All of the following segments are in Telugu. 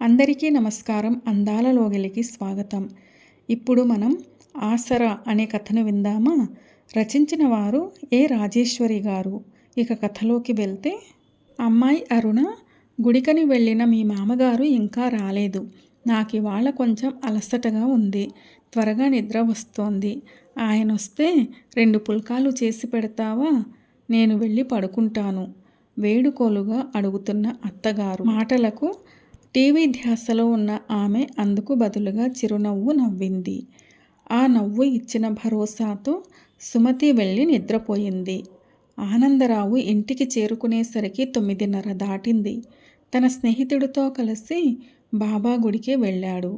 అందరికీ నమస్కారం. అందాల లోగిలికి స్వాగతం. ఇప్పుడు మనం ఆసరా అనే కథను విందామా? రచించిన వారు ఏ రాజేశ్వరి గారు. ఇక కథలోకి వెళ్తే, అమ్మాయి అరుణ, గుడికని వెళ్ళిన మీ మామగారు ఇంకా రాలేదు. నాకివాళ కొంచెం అలసటగా ఉంది. త్వరగా నిద్ర వస్తోంది. ఆయనొస్తే 2 పుల్కాలు చేసి పెడతావా? నేను వెళ్ళి పడుకుంటాను వేడుకోలుగా అడుగుతున్న అత్తగారు మాటలకు టీవీ ధ్యాసలో ఉన్న ఆమె అందుకు బదులుగా చిరునవ్వు నవ్వింది. ఆ నవ్వు ఇచ్చిన భరోసాతో సుమతి వెళ్ళి నిద్రపోయింది. ఆనందరావు ఇంటికి చేరుకునేసరికి 9:30 దాటింది. తన స్నేహితుడితో కలిసి బాబా గుడికి వెళ్ళాడు.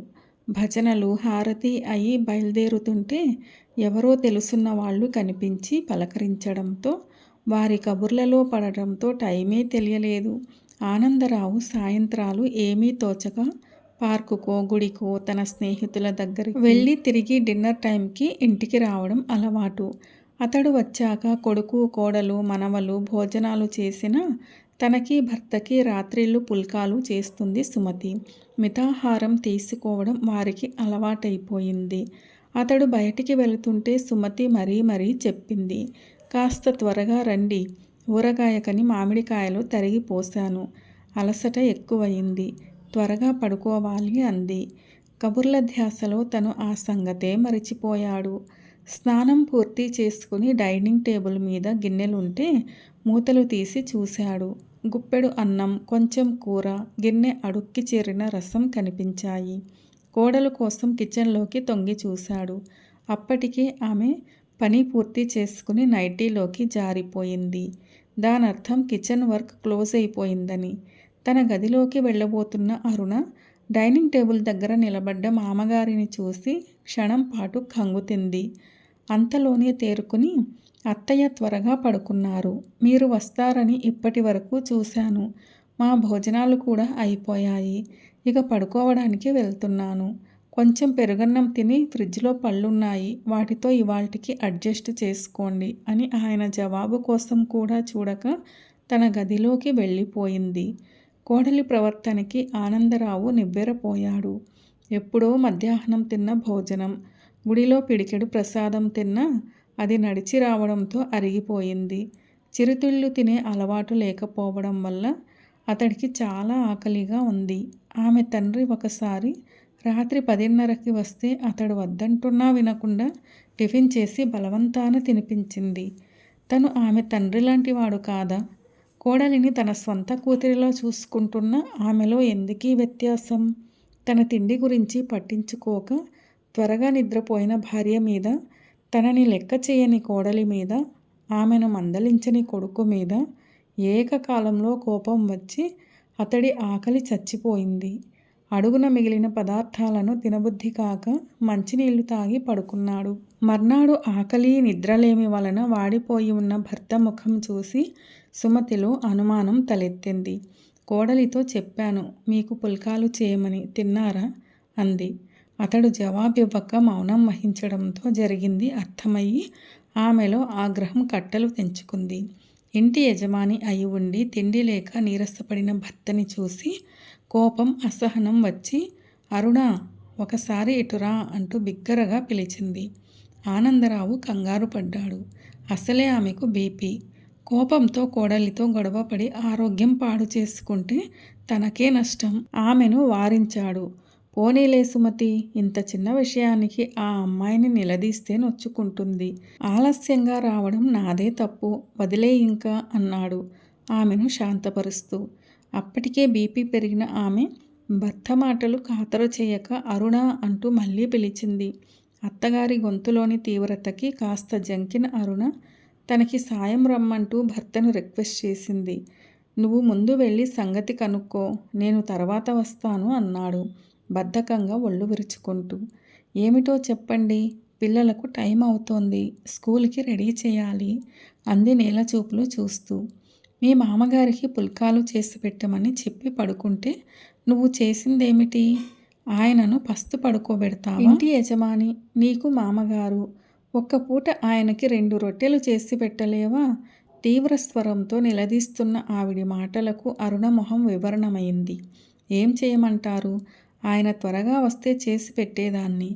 భజనలు హారతి అయి బయలుదేరుతుంటే ఎవరో తెలుసున్న వాళ్ళు కనిపించి పలకరించడంతో, వారి కబుర్లలో పడడంతో టైమే తెలియలేదు. ఆనందరావు సాయంత్రాలు ఏమీ తోచక పార్కుకో గుడికో తన స్నేహితుల దగ్గరికి వెళ్ళి తిరిగి డిన్నర్ టైంకి ఇంటికి రావడం అలవాటు. అతడు వచ్చాక కొడుకు కోడలు మనవలు భోజనాలు చేసినా తనకి భర్తకి రాత్రిళ్ళు పుల్కాలు చేస్తుంది సుమతి. మితాహారం తీసుకోవడం వారికి అలవాటైపోయింది. అతడు బయటికి వెళుతుంటే సుమతి మరీ చెప్పింది, కాస్త త్వరగా రండి, ఊరగాయకని మామిడికాయలు తరిగి పోశాను. అలసట ఎక్కువయింది. త్వరగా పడుకోవాలి అంది. కబుర్ల ధ్యాసలో తను ఆ సంగతే మరిచిపోయాడు. స్నానం పూర్తి చేసుకుని డైనింగ్ టేబుల్ మీద గిన్నెలుంటే మూతలు తీసి చూశాడు. గుప్పెడు అన్నం, కొంచెం కూర, గిన్నె అడుక్కి చేరిన రసం కనిపించాయి. కోడలు కోసం కిచెన్లోకి తొంగి చూశాడు. అప్పటికే ఆమె పని పూర్తి చేసుకుని నైటీలోకి జారిపోయింది. దానర్థం కిచెన్ వర్క్ క్లోజ్ అయిపోయిందని. తన గదిలోకి వెళ్ళబోతున్న అరుణ డైనింగ్ టేబుల్ దగ్గర నిలబడ్డ మామగారిని చూసి క్షణం పాటు కంగుతింది. అంతలోనే తేరుకుని, అత్తయ్య త్వరగా పడుకున్నారు. మీరు వస్తారని ఇప్పటి వరకు చూశాను. మా భోజనాలు కూడా అయిపోయాయి. ఇక పడుకోవడానికి వెళ్తున్నాను. కొంచెం పెరుగన్నం తిని ఫ్రిడ్జ్లో పళ్ళున్నాయి, వాటితో ఇవాల్టికి అడ్జస్ట్ చేసుకోండి అని ఆయన జవాబు కోసం కూడా చూడక తన గదిలోకి వెళ్ళిపోయింది. కోడలి ప్రవర్తనకి ఆనందరావు నివ్వెరపోయాడు. ఎప్పుడో మధ్యాహ్నం తిన్న భోజనం, గుడిలో పిడికెడు ప్రసాదం తిన్నా అది నడిచి రావడంతో అరిగిపోయింది. చిరుతిళ్ళు తినే అలవాటు లేకపోవడం వల్ల అతడికి చాలా ఆకలిగా ఉంది. ఆమె తండ్రి ఒకసారి రాత్రి 10:30కి వస్తే అతడు వద్దంటున్నా వినకుండా టిఫిన్ చేసి బలవంతాన తినిపించింది. తను ఆమె తండ్రి లాంటి వాడు కాదా? కోడలిని తన స్వంత కూతురిలో చూసుకుంటున్న ఆమెలో ఎందుకీ వ్యత్యాసం? తన తిండి గురించి పట్టించుకోక త్వరగా నిద్రపోయిన భార్య మీద, తనని లెక్క చేయని కోడలి మీద, ఆమెను మందలించని కొడుకు మీద ఏకకాలంలో కోపం వచ్చి అతడి ఆకలి చచ్చిపోయింది. అడుగున మిగిలిన పదార్థాలను తినబుద్ధి కాక మంచినీళ్లు తాగి పడుకున్నాడు. మర్నాడు ఆకలి నిద్రలేమి వలన వాడిపోయి ఉన్న భర్త ముఖం చూసి సుమతిలో అనుమానం తలెత్తింది. కోడలితో చెప్పాను మీకు పుల్కాలు చేయమని, తిన్నారా అంది. అతడు జవాబివ్వక మౌనం వహించడంతో జరిగింది అర్థమయ్యి ఆమెలో ఆగ్రహం కట్టలు తెంచుకుంది. ఇంటి యజమాని అయి ఉండి తిండి లేక నీరసపడిన భర్తని చూసి కోపం అసహనం వచ్చి, అరుణా, ఒకసారి ఇటురా అంటూ బిగ్గరగా పిలిచింది. ఆనందరావు కంగారు పడ్డాడు. అసలే ఆమెకు బీపీ. కోపంతో కోడలితో గొడవపడి ఆరోగ్యం పాడు చేసుకుంటే తనకే నష్టం. ఆమెను వారించాడు. పోనీలే సుమతి, ఇంత చిన్న విషయానికి ఆ అమ్మాయిని నిలదీస్తే నొచ్చుకుంటుంది. ఆలస్యంగా రావడం నాదే తప్పు, వదిలే ఇంకా అన్నాడు ఆమెను శాంతపరుస్తూ. అప్పటికే బీపీ పెరిగిన ఆమె భర్త మాటలు ఖాతరు చేయక అరుణ అంటూ మళ్ళీ పిలిచింది. అత్తగారి గొంతులోని తీవ్రతకి కాస్త జంకిన అరుణ తనకి సాయం రమ్మంటూ భర్తను రిక్వెస్ట్ చేసింది. నువ్వు ముందు వెళ్ళి సంగతి కనుక్కో, నేను తర్వాత వస్తాను అన్నాడు బద్ధకంగా ఒళ్ళు విరుచుకుంటూ. ఏమిటో చెప్పండి, పిల్లలకు టైం అవుతోంది, స్కూల్కి రెడీ చేయాలి అంది నేలచూపులు చూస్తూ. మీ మామగారికి పుల్కాలు చేసి పెట్టమని చెప్పి పడుకుంటే నువ్వు చేసిందేమిటి? ఆయనను పస్తు పడుకోబెడతావా? ఇంటి యజమాని నీకు మామగారు, ఒక్క పూట ఆయనకి 2 రొట్టెలు చేసి పెట్టలేవా? తీవ్ర స్వరంతో నిలదీస్తున్న ఆవిడి మాటలకు అరుణ మొహం వివరణమైంది. ఏం చేయమంటారు? ఆయన త్వరగా వస్తే చేసి పెట్టేదాన్ని.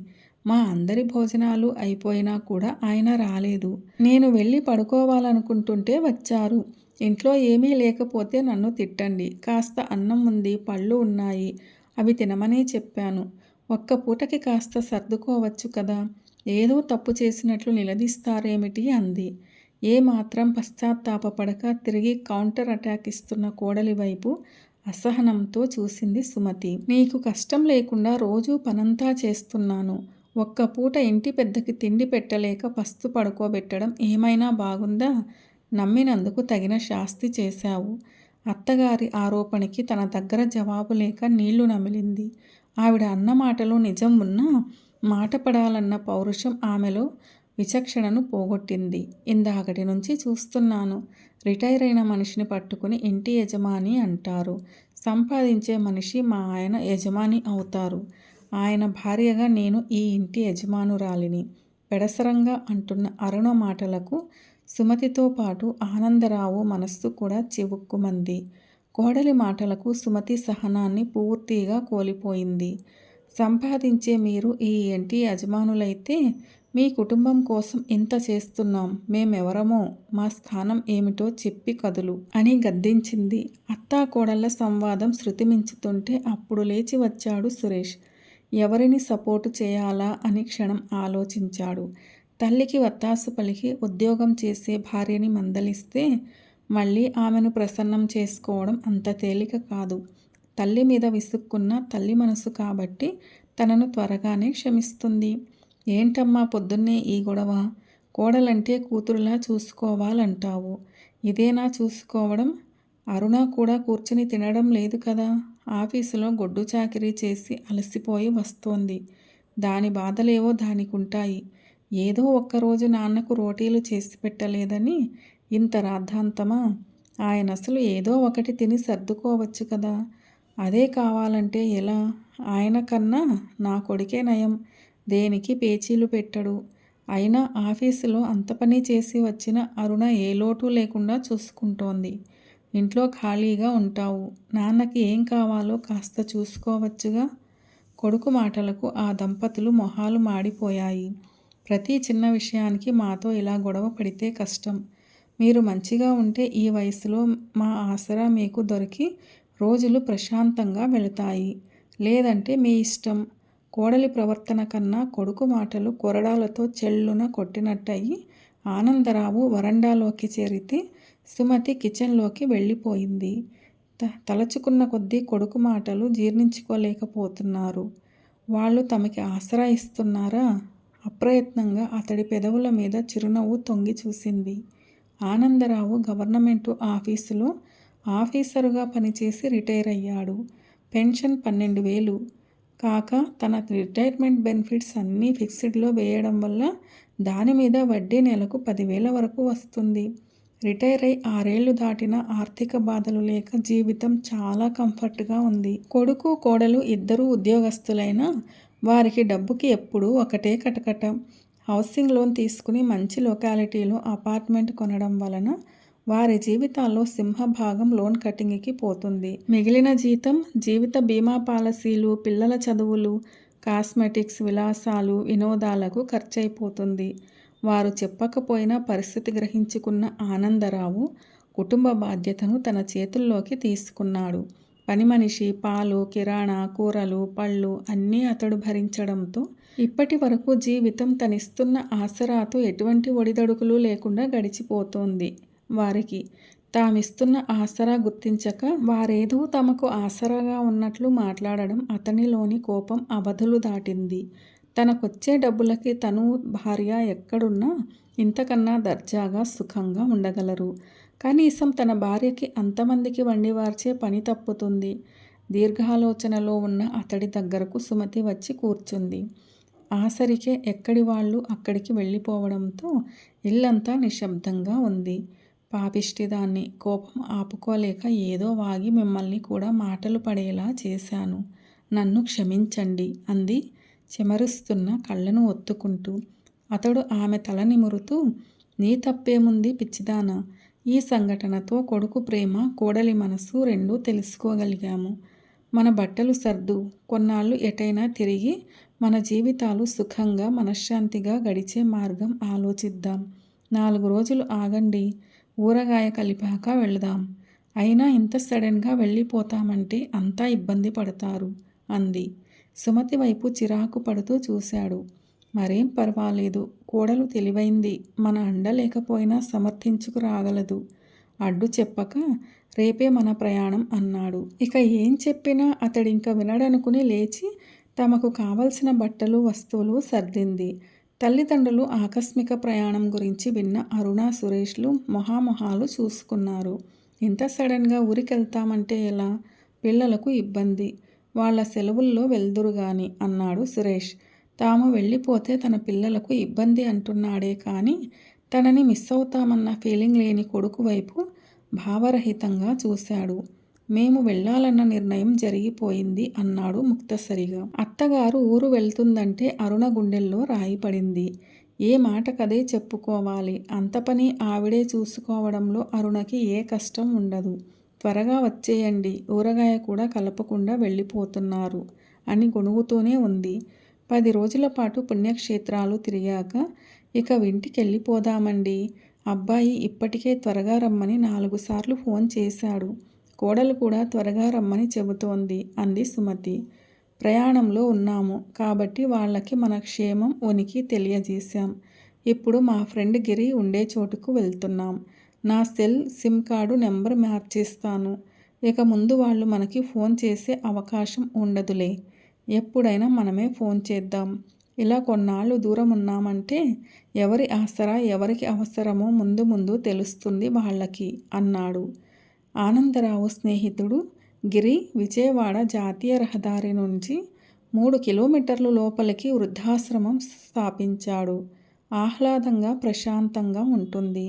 మా అందరి భోజనాలు అయిపోయినా కూడా ఆయన రాలేదు. నేను వెళ్ళి పడుకోవాలనుకుంటుంటే వచ్చారు. ఇంట్లో ఏమీ లేకపోతే నన్ను తిట్టండి. కాస్త అన్నం ఉంది, పళ్ళు ఉన్నాయి. అవి తినమనే చెప్పాను. ఒక్క పూటకి కాస్త సర్దుకోవచ్చు కదా. ఏదో తప్పు చేసినట్లు నిలదీస్తారేమిటి అంది. ఏమాత్రం పశ్చాత్తాపపడక తిరిగి కౌంటర్ అటాక్ ఇస్తున్న కోడలి వైపు అసహనంతో చూసింది సుమతి. నీకు కష్టం లేకుండా రోజూ పనంతా చేస్తున్నాను. ఒక్క పూట ఇంటి పెద్దకి తిండి పెట్టలేక పస్తు పడుకోబెట్టడం ఏమైనా బాగుందా? నమ్మినందుకు తగిన శాస్తి చేశావు. అత్తగారి ఆరోపణకి తన దగ్గర జవాబు లేక నీళ్లు నమిలింది. ఆవిడ అన్న మాటలో నిజం ఉన్నా మాట పడాలన్న పౌరుషం ఆమెలో విచక్షణను పోగొట్టింది. ఇందాకటి నుంచి చూస్తున్నాను. రిటైర్ అయిన మనిషిని పట్టుకుని ఇంటి యజమాని అంటారు. సంపాదించే మనిషి మా ఆయన యజమాని అవుతారు. ఆయన భార్యగా నేను ఈ ఇంటి యజమానురాలిని. పెడసరంగా అంటున్న అరుణ మాటలకు సుమతితో పాటు ఆనందరావు మనస్సు కూడా చివుక్కుమంది. కోడలి మాటలకు సుమతి సహనాన్ని పూర్తిగా కోల్పోయింది. సంపాదించే మీరు ఈ ఇంటి యజమానులైతే మీ కుటుంబం కోసం ఇంత చేస్తున్నాం. మేమెవరమో, మా స్థానం ఏమిటో చెప్పి కదులు అని గద్దించింది. అత్తా కోడళ్ల సంవాదం శృతిమించుతుంటే అప్పుడు లేచి వచ్చాడు సురేష్. ఎవరిని సపోర్టు చేయాలా అని క్షణం ఆలోచించాడు. తల్లికి వత్తాసు పలికి ఉద్యోగం చేసే భార్యని మందలిస్తే మళ్ళీ ఆమెను ప్రసన్నం చేసుకోవడం అంత తేలిక కాదు. తల్లి మీద విసుక్కున్న తల్లి మనసు కాబట్టి తనను త్వరగానే క్షమిస్తుంది. ఏంటమ్మా పొద్దున్నే ఈ గొడవ? కోడలంటే కూతురులా చూసుకోవాలంటావు. ఇదేనా చూసుకోవడం? అరుణ కూడా కూర్చుని తినడం లేదు కదా. ఆఫీసులో గొడ్డు చాకిరీ చేసి అలసిపోయి వస్తోంది. దాని బాధలేవో దానికుంటాయి. ఏదో ఒక్కరోజు నాన్నకు రోటీలు చేసి పెట్టలేదని ఇంత రాద్ధాంతమా? ఆయనసలు ఏదో ఒకటి తిని సర్దుకోవచ్చు కదా. అదే కావాలంటే ఎలా? ఆయన కన్నా నా కొడుకే నయం. దేనికి పేచీలు పెట్టడు. అయినా ఆఫీసులో అంత పని చేసి వచ్చిన అరుణ ఏ లోటు లేకుండా చూసుకుంటోంది. ఇంట్లో ఖాళీగా ఉంటావు. నాన్నకి ఏం కావాలో కాస్త చూసుకోవచ్చుగా. కొడుకు మాటలకు ఆ దంపతులు మొహాలు మాడిపోయాయి. ప్రతి చిన్న విషయానికి మాతో ఇలా గొడవ పడితే కష్టం. మీరు మంచిగా ఉంటే ఈ వయసులో మా ఆసరా మీకు దొరికి రోజులు ప్రశాంతంగా వెళతాయి. లేదంటే మీ ఇష్టం. కోడలి ప్రవర్తన కన్నా కొడుకు మాటలు కొరడాలతో చెళ్ళున కొట్టినట్టయి ఆనందరావు వరండాలోకి చేరితే సుమతి కిచెన్లోకి వెళ్ళిపోయింది. తలచుకున్న కొద్దీ కొడుకు మాటలు జీర్ణించుకోలేకపోతున్నారు. వాళ్ళు తమకి ఆసరా ఇస్తున్నారా? అప్రయత్నంగా అతడి పెదవుల మీద చిరునవ్వు తొంగి చూసింది. ఆనందరావు గవర్నమెంటు ఆఫీసులో ఆఫీసరుగా పనిచేసి రిటైర్ అయ్యాడు. పెన్షన్ 12,000 కాక తన రిటైర్మెంట్ బెనిఫిట్స్ అన్నీ ఫిక్స్డ్లో వేయడం వల్ల దాని మీద వడ్డీ నెలకు 10,000 వరకు వస్తుంది. రిటైర్ అయి 6 ఏళ్లు దాటిన ఆర్థిక బాధలు లేక జీవితం చాలా కంఫర్ట్గా ఉంది. కొడుకు కోడలు ఇద్దరూ ఉద్యోగస్తులైనా వారికి డబ్బుకి ఎప్పుడూ ఒకటే కటకట. హౌసింగ్ లోన్ తీసుకుని మంచి లొకాలిటీలో అపార్ట్మెంట్ కొనడం వలన వారి జీవితాల్లో సింహభాగం లోన్ కటింగ్కి పోతుంది. మిగిలిన జీతం జీవిత బీమా పాలసీలు, పిల్లల చదువులు, కాస్మెటిక్స్, విలాసాలు, వినోదాలకు ఖర్చయిపోతుంది. వారు చెప్పకపోయినా పరిస్థితి గ్రహించుకున్న ఆనందరావు కుటుంబ బాధ్యతను తన చేతుల్లోకి తీసుకున్నాడు. పని మనిషి, పాలు, కిరాణా, కూరలు, పళ్ళు అన్నీ అతడు భరించడంతో ఇప్పటి వరకు జీవితం తనిస్తున్న ఆసరాతో ఎటువంటి ఒడిదడుకులు లేకుండా గడిచిపోతోంది. వారికి తామిస్తున్న ఆసరా గుర్తించక వారేదో తమకు ఆసరాగా ఉన్నట్లు మాట్లాడడం అతనిలోని కోపం అవధులు దాటింది. తనకొచ్చే డబ్బులకి తను, భార్య ఎక్కడున్నా ఇంతకన్నా దర్జాగా సుఖంగా ఉండగలరు. కనీసం తన భార్యకి అంతమందికి వండివార్చే పని తప్పుతుంది. దీర్ఘాలోచనలో ఉన్న అతడి దగ్గరకు సుమతి వచ్చి కూర్చుంది. ఆసరికే ఎక్కడి వాళ్ళు అక్కడికి వెళ్ళిపోవడంతో ఇల్లంతా నిశ్శబ్దంగా ఉంది. పాపిష్టిదాన్ని, కోపం ఆపుకోలేక ఏదో వాగి మిమ్మల్ని కూడా మాటలు పడేలా చేశాను. నన్ను క్షమించండి అంది చెమరుస్తున్న కళ్ళను ఒత్తుకుంటూ. అతడు ఆమె తల నిమురుతూ, నీ తప్పేముంది పిచ్చిదానా? ఈ సంఘటనతో కొడుకు ప్రేమ, కోడలి మనసు రెండూ తెలుసుకోగలిగాము. మన బట్టలు సర్దు, కొన్నాళ్ళు ఎటైనా తిరిగి మన జీవితాలు సుఖంగా మనశ్శాంతిగా గడిచే మార్గం ఆలోచిద్దాం. 4 రోజులు ఆగండి, ఊరగాయ కలిపాక వెళదాం. అయినా ఇంత సడన్గా వెళ్ళిపోతామంటే అంతా ఇబ్బంది పడతారు అంది. సుమతి వైపు చిరాకు పడుతూ చూశాడు. మరేం పర్వాలేదు, కోడలు తెలివైంది, మన అండ లేకపోయినా సమర్థించుకు రాగలదు. అడ్డు చెప్పక రేపే మన ప్రయాణం అన్నాడు. ఇక ఏం చెప్పినా అతడింక వినడనుకుని లేచి తమకు కావలసిన బట్టలు వస్తువులు సర్దింది. తల్లిదండ్రులు ఆకస్మిక ప్రయాణం గురించి విన్న అరుణ సురేష్లు మొహామొహాలు చూసుకున్నారు. ఇంత సడన్గా ఊరికెళ్తామంటే ఎలా? పిల్లలకు ఇబ్బంది, వాళ్ళ సెలవుల్లో వెళ్దురుగాని అన్నాడు సురేష్. తాము వెళ్ళిపోతే తన పిల్లలకు ఇబ్బంది అంటున్నాడే కానీ తనని మిస్ అవుతామన్న ఫీలింగ్ లేని కొడుకు వైపు భావరహితంగా చూశాడు. మేము వెళ్ళాలన్న నిర్ణయం జరిగిపోయింది అన్నాడు ముక్తసరిగా. అత్తగారు ఊరు వెళ్తుందంటే అరుణ గుండెల్లో రాయిపడింది. ఏ మాటకదే చెప్పుకోవాలి. అంత పని ఆవిడే చూసుకోవడంలో అరుణకి ఏ కష్టం ఉండదు. త్వరగా వచ్చేయండి, ఊరగాయ కూడా కలపకుండా వెళ్ళిపోతున్నారు అని గొణుగుతూనే ఉంది. 10 రోజుల పాటు పుణ్యక్షేత్రాలు తిరిగాక ఇక ఇంటికెళ్ళిపోదామండి. అబ్బాయి ఇప్పటికే త్వరగా రమ్మని 4 సార్లు ఫోన్ చేశాడు. కోడలు కూడా త్వరగా రమ్మని చెబుతోంది అంది సుమతి. ప్రయాణంలో ఉన్నాము కాబట్టి వాళ్ళకి మన క్షేమం ఉనికి తెలియజేశాం. ఇప్పుడు మా ఫ్రెండ్ గిరి ఉండే చోటుకు వెళ్తున్నాం. నా సెల్ సిమ్ కార్డు నెంబర్ మార్చేస్తాను. ఇక ముందు వాళ్ళు మనకి ఫోన్ చేసే అవకాశం ఉండదులే. ఎప్పుడైనా మనమే ఫోన్ చేద్దాం. ఇలా కొన్నాళ్ళు దూరం ఉన్నామంటే ఎవరి ఆసరా ఎవరికి అవసరమో ముందు ముందు తెలుస్తుంది వాళ్ళకి అన్నాడు. ఆనందరావు స్నేహితుడు గిరి విజయవాడ జాతీయ రహదారి నుంచి 3 కిలోమీటర్లు లోపలికి వృద్ధాశ్రమం స్థాపించాడు. ఆహ్లాదంగా ప్రశాంతంగా ఉంటుంది.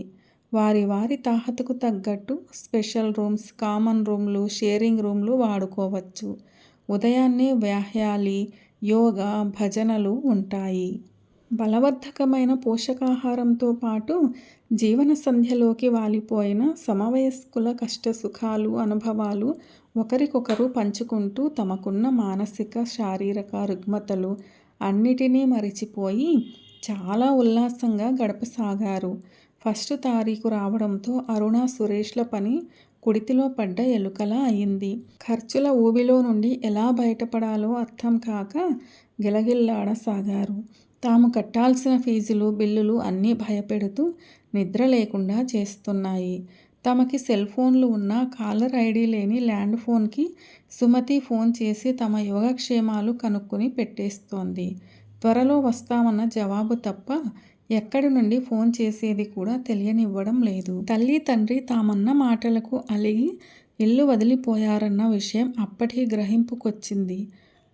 వారి వారి తాహతుకు తగ్గట్టు స్పెషల్ రూమ్స్, కామన్ రూమ్లు, షేరింగ్ రూమ్లు వాడుకోవచ్చు. ఉదయాన్నే వ్యాయాలి, యోగా, భజనలు ఉంటాయి. బలవర్ధకమైన పోషకాహారంతో పాటు జీవన సంధ్యలోకి వాలిపోయిన సమవయస్కుల కష్టసుఖాలు, అనుభవాలు ఒకరికొకరు పంచుకుంటూ తమకున్న మానసిక శారీరక రుగ్మతలు అన్నిటినీ మరిచిపోయి చాలా ఉల్లాసంగా గడపసాగారు. 1 తారీఖు రావడంతో అరుణ సురేష్ల పని కుడితిలో పడ్డ ఎలుకలా అయింది. ఖర్చుల ఊబిలో నుండి ఎలా బయటపడాలో అర్థం కాక గిలగిల్లాడసాగారు. తాము కట్టాల్సిన ఫీజులు, బిల్లులు అన్నీ భయపెడుతూ నిద్ర లేకుండా చేస్తున్నాయి. తమకి సెల్ ఫోన్లు ఉన్నా కాలర్ ఐడి లేని ల్యాండ్ ఫోన్కి సుమతి ఫోన్ చేసి తమ యోగక్షేమాలు కనుక్కొని పెట్టేస్తోంది. త్వరలో వస్తామన్న జవాబు తప్ప ఎక్కడి నుండి ఫోన్ చేసేది కూడా తెలియనివ్వడం లేదు. తల్లి తండ్రి తామన్న మాటలకు అలిగి ఇల్లు వదిలిపోయారన్న విషయం అప్పటికి గ్రహింపుకొచ్చింది.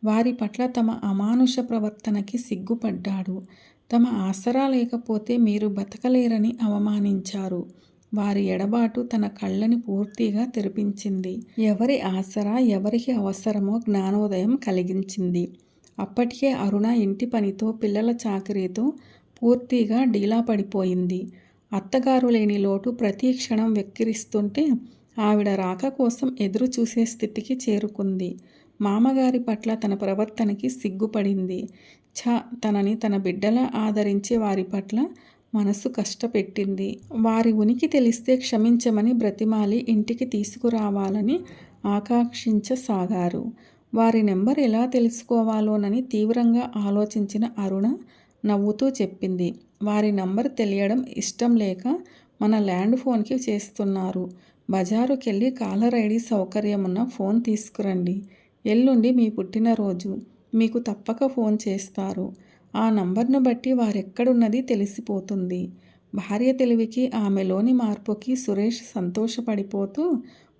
వారి పట్ల తమ అమానుష ప్రవర్తనకి సిగ్గుపడ్డాడు. తమ ఆసరా లేకపోతే మీరు బతకలేరని అవమానించారు. వారి ఎడబాటు తన కళ్ళని పూర్తిగా తెరిపించింది. ఎవరి ఆసరా ఎవరికి అవసరమో జ్ఞానోదయం కలిగించింది. అప్పటికే అరుణ ఇంటి పనితో, పిల్లల చాకరీతో పూర్తిగా డీలా పడిపోయింది. అత్తగారు లేని లోటు ప్రతి క్షణం వెక్కిరిస్తుంటే ఆవిడ రాక కోసం ఎదురు చూసే స్థితికి చేరుకుంది. మామగారి పట్ల తన ప్రవర్తనకి సిగ్గుపడింది. తనని తన బిడ్డలా ఆదరించే వారి పట్ల మనసు కష్టపెట్టింది. వారి ఉనికి తెలిస్తే క్షమించమని బ్రతిమాలి ఇంటికి తీసుకురావాలని ఆకాంక్షించసాగారు. వారి నెంబర్ ఎలా తెలుసుకోవాలోనని తీవ్రంగా ఆలోచించిన అరుణ నవ్వుతూ చెప్పింది. వారి నంబర్ తెలియడం ఇష్టం లేక మన ల్యాండ్ ఫోన్కి చేస్తున్నారు. బజారుకెళ్ళి కాలర్ ఐడి సౌకర్యమున్న ఫోన్ తీసుకురండి. ఎల్లుండి మీ పుట్టినరోజు, మీకు తప్పక ఫోన్ చేస్తారు. ఆ నంబర్ను బట్టి వారెక్కడున్నది తెలిసిపోతుంది. భార్య తెలివికి, ఆమెలోని మార్పుకి సురేష్ సంతోషపడిపోతూ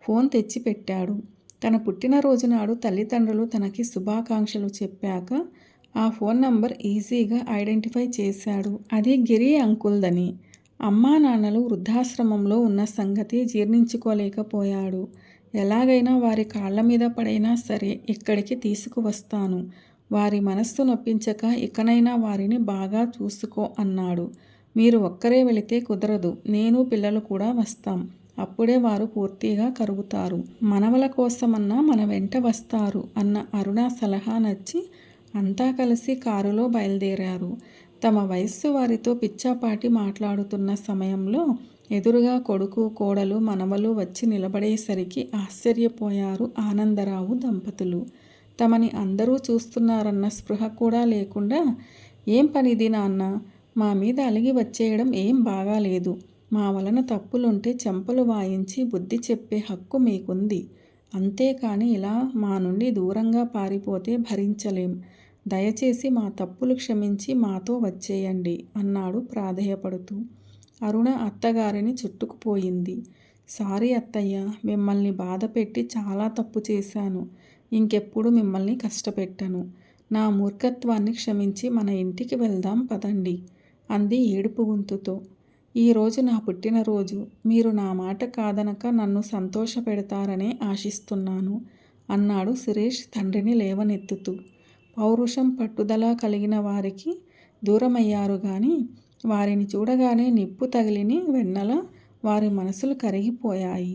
ఫోన్ తెచ్చిపెట్టాడు. తన పుట్టినరోజు నాడు తల్లిదండ్రులు తనకి శుభాకాంక్షలు చెప్పాక ఆ ఫోన్ నంబర్ ఈజీగా ఐడెంటిఫై చేశాడు. అది గిరి అంకుల్దని. అమ్మా నాన్నలు వృద్ధాశ్రమంలో ఉన్న సంగతి జీర్ణించుకోలేకపోయాడు. ఎలాగైనా వారి కాళ్ళ మీద పడైనా సరే ఇక్కడికి తీసుకువస్తాను. వారి మనస్సు నొప్పించక ఇకనైనా వారిని బాగా చూసుకో అన్నాడు. మీరు ఒక్కరే వెళితే కుదరదు, నేను పిల్లలు కూడా వస్తాం. అప్పుడే వారు పూర్తిగా కరుగుతారు. మనవల కోసమన్నా మన వెంట వస్తారు అన్న అరుణ సలహా నచ్చి అంతా కలిసి కారులో బయలుదేరారు. తమ వయస్సు వారితో పిచ్చాపాటి మాట్లాడుతున్న సమయంలో ఎదురుగా కొడుకు, కోడలు, మనవలు వచ్చి నిలబడేసరికి ఆశ్చర్యపోయారు ఆనందరావు దంపతులు. తమని అందరూ చూస్తున్నారన్న స్పృహ కూడా లేకుండా, ఏం పనిది నాన్న? మా మీద అలిగి వచ్చేయడం ఏం బాగాలేదు. మా వలన తప్పులుంటే చెంపలు వాయించి బుద్ధి చెప్పే హక్కు మీకుంది. అంతేకాని ఇలా మా నుండి దూరంగా పారిపోతే భరించలేం. దయచేసి మా తప్పులు క్షమించి మాతో వచ్చేయండి అన్నాడు ప్రాధేయపడుతూ. అరుణ అత్తగారిని చుట్టుకుపోయింది. సారీ అత్తయ్య, మిమ్మల్ని బాధ పెట్టి చాలా తప్పు చేశాను. ఇంకెప్పుడు మిమ్మల్ని కష్టపెట్టను. నా మూర్ఖత్వాన్ని క్షమించి మన ఇంటికి వెళ్దాం పదండి అంది ఏడుపు గొంతుతో. ఈరోజు నా పుట్టినరోజు. మీరు నా మాట కాదనక నన్ను సంతోషపెడతారనే ఆశిస్తున్నాను అన్నాడు సురేష్ తండ్రిని లేవనెత్తుతూ. పౌరుషం, పట్టుదల కలిగిన వారికి దూరమయ్యారు గాని వారిని చూడగానే నిప్పు తగిలిని వెన్నెల వారి మనసులు కరిగిపోయాయి.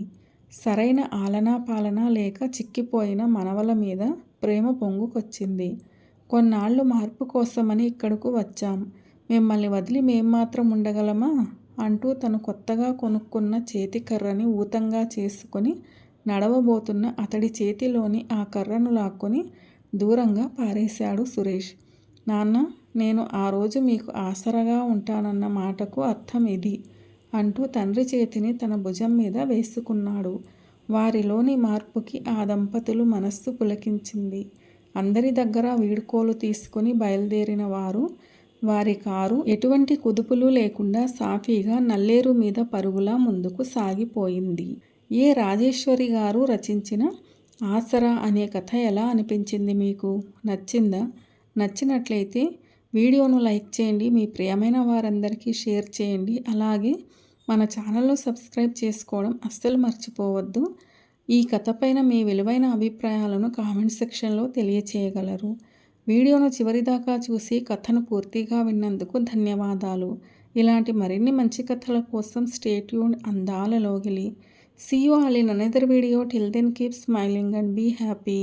సరైన ఆలనా పాలన లేక చిక్కిపోయిన మనవల మీద ప్రేమ పొంగుకొచ్చింది. కొన్నాళ్ళు మార్పు కోసమని ఇక్కడకు వచ్చాం. మిమ్మల్ని వదిలి మేం మాత్రం ఉండగలమా అంటూ తను కొత్తగా కొనుక్కున్న చేతికర్రని ఊతంగా చేసుకొని నడవబోతున్న అతడి చేతిలోని ఆ కర్రను లాక్కొని దూరంగా పారేశాడు సురేష్. నాన్న, నేను ఆ రోజు మీకు ఆసరగా ఉంటానన్న మాటకు అర్థం ఇది అంటూ తండ్రి చేతిని తన భుజం మీద వేసుకున్నాడు. వారిలోని మార్పుకి ఆ దంపతులు మనస్సు పులకించింది. అందరి దగ్గర వీడ్కోలు తీసుకుని బయలుదేరిన వారు వారి కారు ఎటువంటి కుదుపులు లేకుండా సాఫీగా నల్లేరు మీద పరుగులా ముందుకు సాగిపోయింది. ఏ రాజేశ్వరి గారు రచించిన ఆసరా అనే కథ ఎలా అనిపించింది మీకు? నచ్చిందా? నచ్చినట్లయితే వీడియోను లైక్ చేయండి, మీ ప్రియమైన వారందరికీ షేర్ చేయండి. అలాగే మన ఛానల్ను సబ్స్క్రైబ్ చేసుకోవడం అస్సలు మర్చిపోవద్దు. ఈ కథపైన మీ విలువైన అభిప్రాయాలను కామెంట్ సెక్షన్లో తెలియచేయగలరు. వీడియోను చివరిదాకా చూసి కథను పూర్తిగా విన్నందుకు ధన్యవాదాలు. ఇలాంటి మరిన్ని మంచి కథల కోసం స్టే ట్యూన్డ్ అందాల లోగిలి. See you all in another video. Till then, keep smiling and be happy.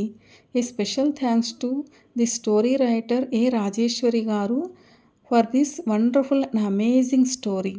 A special thanks to the story writer A. Rajeshwari Garu for this wonderful and amazing story.